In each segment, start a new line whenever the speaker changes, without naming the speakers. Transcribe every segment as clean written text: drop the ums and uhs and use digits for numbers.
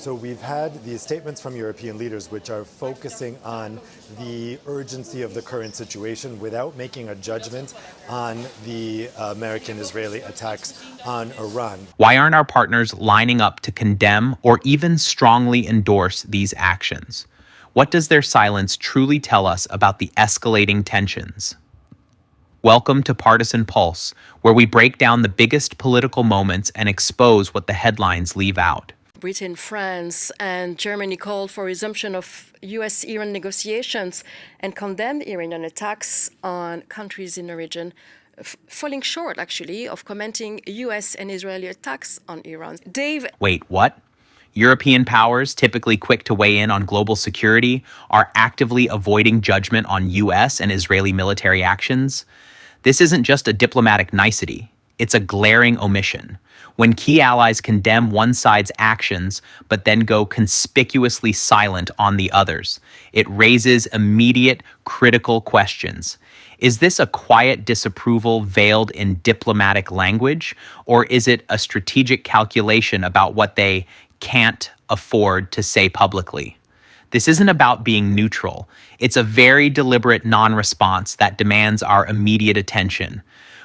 So we've had these statements from European leaders which are focusing on the urgency of the current situation without making a judgment on the American-Israeli attacks on Iran.
Why aren't our partners lining up to condemn or even strongly endorse these actions? What does their silence truly tell us about the escalating tensions? Welcome to Partisan Pulse, where we break down the biggest political moments and expose what the headlines leave out.
Britain, France, and Germany called for resumption of US-Iran negotiations and condemned Iranian attacks on countries in the region, falling short, actually, of commenting US and Israeli attacks on Iran. Dave.
Wait, what? European powers, typically quick to weigh in on global security, are actively avoiding judgment on US and Israeli military actions? This isn't just a diplomatic nicety. It's a glaring omission. When key allies condemn one side's actions, but then go conspicuously silent on the others, it raises immediate, critical questions. Is this a quiet disapproval veiled in diplomatic language, or is it a strategic calculation about what they can't afford to say publicly? This isn't about being neutral. It's a very deliberate non-response that demands our immediate attention.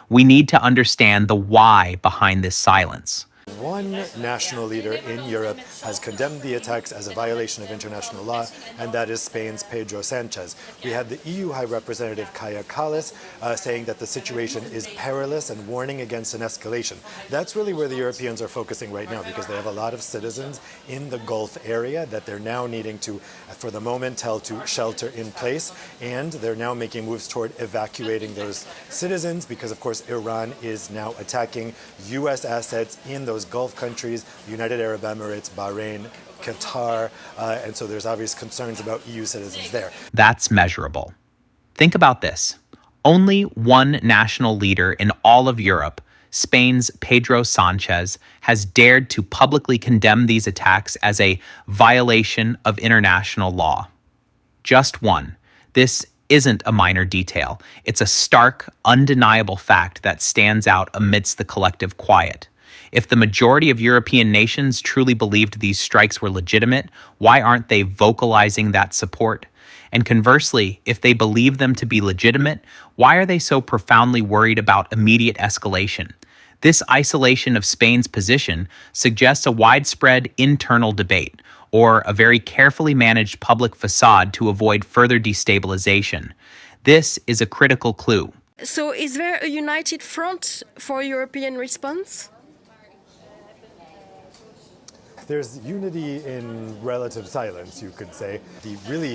We need to understand the why behind this silence.
One national leader in Europe has condemned the attacks as a violation of international law, and that is Spain's Pedro Sanchez. We had the EU High Representative Kaja Kallas saying that the situation is perilous and warning against an escalation. That's really where the Europeans are focusing right now, because they have a lot of citizens in the Gulf area that they're now needing to, for the moment, tell to shelter in place, and they're now making moves toward evacuating those citizens because, of course, Iran is now attacking U.S. assets in those Gulf countries, United Arab Emirates, Bahrain, Qatar, and so there's obvious concerns about EU citizens there.
That's measurable. Think about this. Only one national leader in all of Europe, Spain's Pedro Sanchez, has dared to publicly condemn these attacks as a violation of international law. Just one. This isn't a minor detail. It's a stark, undeniable fact that stands out amidst the collective quiet. If the majority of European nations truly believed these strikes were legitimate, why aren't they vocalizing that support? And conversely, if they believe them to be legitimate, why are they so profoundly worried about immediate escalation? This isolation of Spain's position suggests a widespread internal debate, or a very carefully managed public facade to avoid further destabilization. This is a critical clue.
So is there a united front for a European response?
There's unity in relative silence, you could say. The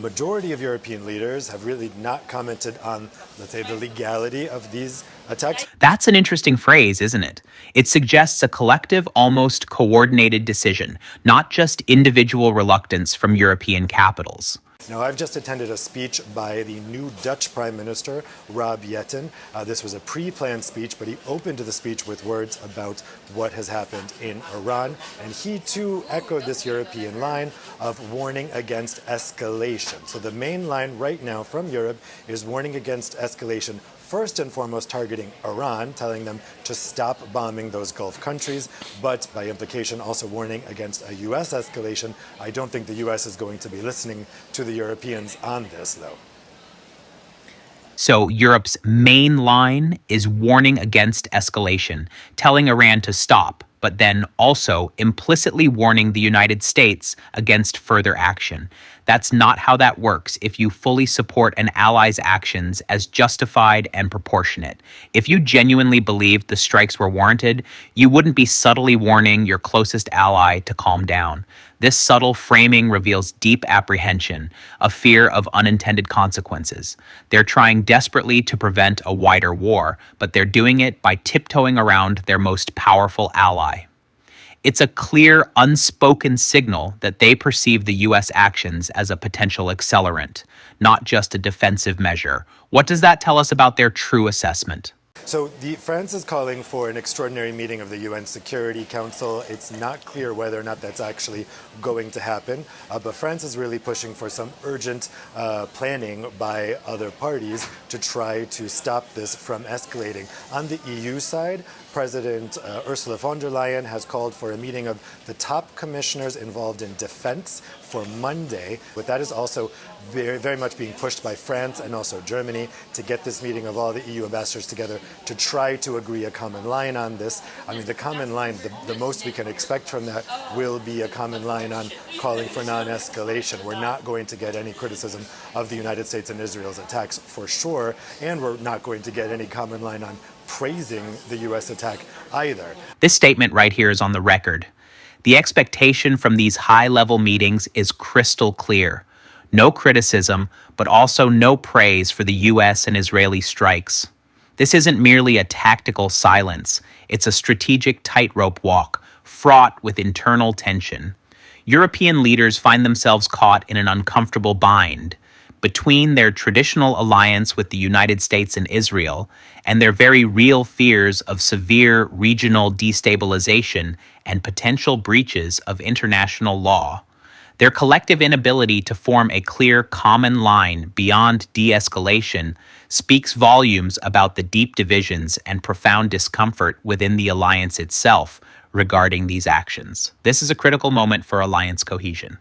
majority of European leaders have really not commented on, let's say, the legality of these attacks.
That's an interesting phrase, isn't it? It suggests a collective, almost coordinated decision, not just individual reluctance from European capitals.
Now, I've just attended a speech by the new Dutch Prime Minister, Rob Jetten. This was a pre-planned speech, but he opened the speech with words about what has happened in Iran. And he, too, echoed this European line of warning against escalation. So the main line right now from Europe is warning against escalation, first and foremost targeting Iran, telling them to stop bombing those Gulf countries, but by implication also warning against a U.S. escalation. I don't think the U.S. is going to be listening to the Europeans on this, though.
So Europe's main line is warning against escalation, telling Iran to stop, but then also implicitly warning the United States against further action. That's not how that works if you fully support an ally's actions as justified and proportionate. If you genuinely believed the strikes were warranted, you wouldn't be subtly warning your closest ally to calm down. This subtle framing reveals deep apprehension, a fear of unintended consequences. They're trying desperately to prevent a wider war, but they're doing it by tiptoeing around their most powerful ally. It's a clear, unspoken signal that they perceive the U.S. actions as a potential accelerant, not just a defensive measure. What does that tell us about their true assessment?
So France is calling for an extraordinary meeting of the UN Security Council. It's not clear whether or not that's actually going to happen, but France is really pushing for some urgent planning by other parties to try to stop this from escalating. On the EU side, President Ursula von der Leyen has called for a meeting of the top commissioners involved in defense for Monday. But that is also very, very much being pushed by France and also Germany to get this meeting of all the EU ambassadors together to try to agree a common line on this. I mean, the common line, the most we can expect from that will be a common line on calling for non-escalation. We're not going to get any criticism of the United States and Israel's attacks for sure, and we're not going to get any common line on praising the U.S. attack either.
This statement right here is on the record. The expectation from these high-level meetings is crystal clear. No criticism, but also no praise for the U.S. and Israeli strikes. This isn't merely a tactical silence. It's a strategic tightrope walk, fraught with internal tension. European leaders find themselves caught in an uncomfortable bind between their traditional alliance with the United States and Israel and their very real fears of severe regional destabilization and potential breaches of international law. Their collective inability to form a clear common line beyond de-escalation speaks volumes about the deep divisions and profound discomfort within the alliance itself regarding these actions. This is a critical moment for alliance cohesion.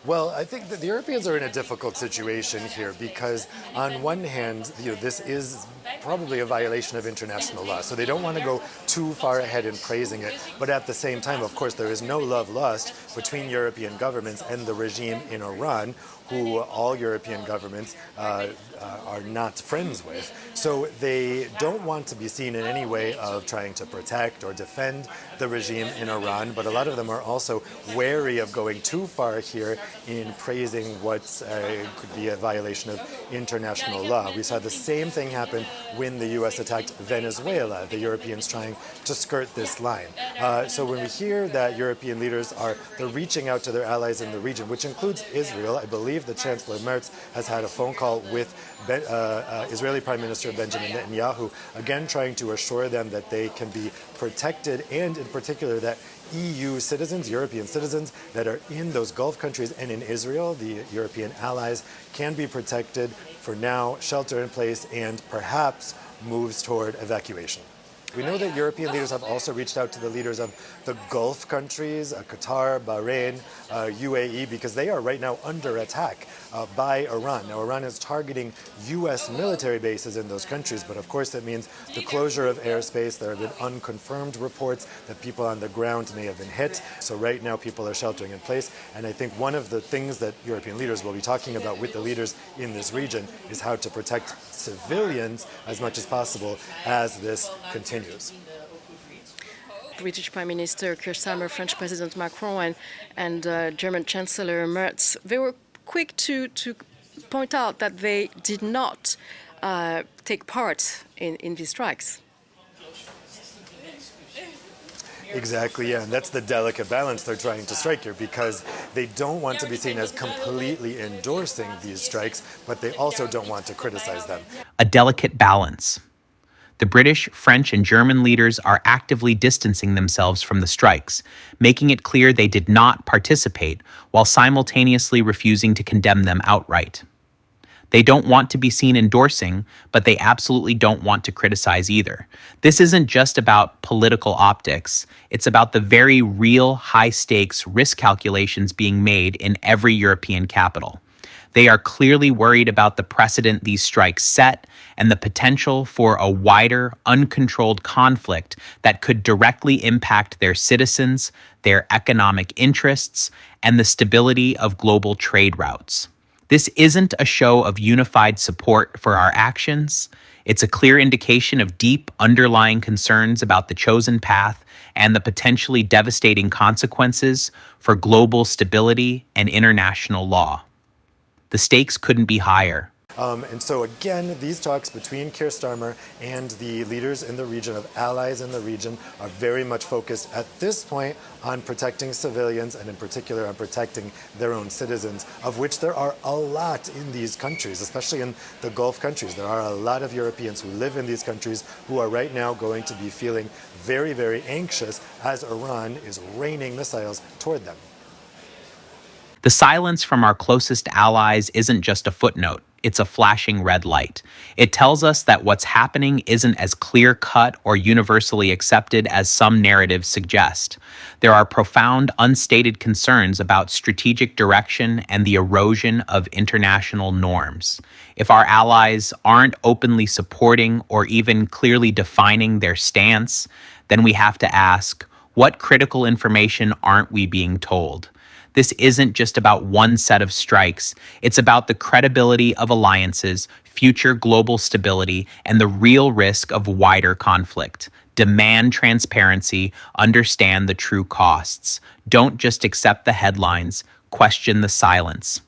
Well, I think that the Europeans are in a difficult situation here because, on one hand, this is probably a violation of international law, so they don't want to go too far ahead in praising it. But at the same time, of course, there is no love lost between European governments and the regime in Iran, who all European governments are not friends with. So they don't want to be seen in any way of trying to protect or defend the regime in Iran, but a lot of them are also wary of going too far here in praising what could be a violation of international law. We saw the same thing happen when the U.S. attacked Venezuela, the Europeans trying to skirt this line. So when we hear that European leaders they're reaching out to their allies in the region, which includes Israel, I believe the Chancellor Merz has had a phone call with Israeli Prime Minister Benjamin Netanyahu, again trying to assure them that they can be protected, and in particular that EU citizens, European citizens that are in those Gulf countries and in Israel, the European allies, can be protected for now, shelter in place, and perhaps moves toward evacuation. We know that European leaders have also reached out to the leaders of the Gulf countries, Qatar, Bahrain, UAE, because they are right now under attack by Iran. Now, Iran is targeting U.S. military bases in those countries, but of course that means the closure of airspace. There have been unconfirmed reports that people on the ground may have been hit. So right now people are sheltering in place. And I think one of the things that European leaders will be talking about with the leaders in this region is how to protect civilians as much as possible as this continues.
British Prime Minister Keir Starmer, French President Macron, and German Chancellor Merz, they were quick to point out that they did not take part in these strikes.
Exactly, yeah, and that's the delicate balance they're trying to strike here, because they don't want to be seen as completely endorsing these strikes, but they also don't want to criticize them.
A delicate balance. The British, French, and German leaders are actively distancing themselves from the strikes, making it clear they did not participate, while simultaneously refusing to condemn them outright. They don't want to be seen endorsing, but they absolutely don't want to criticize either. This isn't just about political optics. It's about the very real high-stakes risk calculations being made in every European capital. They are clearly worried about the precedent these strikes set and the potential for a wider, uncontrolled conflict that could directly impact their citizens, their economic interests, and the stability of global trade routes. This isn't a show of unified support for our actions. It's a clear indication of deep underlying concerns about the chosen path and the potentially devastating consequences for global stability and international law. The stakes couldn't be higher.
And so again, these talks between Keir Starmer and the leaders in the region, of allies in the region, are very much focused at this point on protecting civilians, and in particular on protecting their own citizens, of which there are a lot in these countries, especially in the Gulf countries. There are a lot of Europeans who live in these countries who are right now going to be feeling very, very anxious as Iran is raining missiles toward them.
The silence from our closest allies isn't just a footnote. it's a flashing red light. It tells us that what's happening isn't as clear cut or universally accepted as some narratives suggest. There are profound, unstated concerns about strategic direction and the erosion of international norms. If our allies aren't openly supporting or even clearly defining their stance, then we have to ask, what critical information aren't we being told? This isn't just about one set of strikes. It's about the credibility of alliances, future global stability, and the real risk of wider conflict. Demand transparency, understand the true costs. Don't just accept the headlines, question the silence.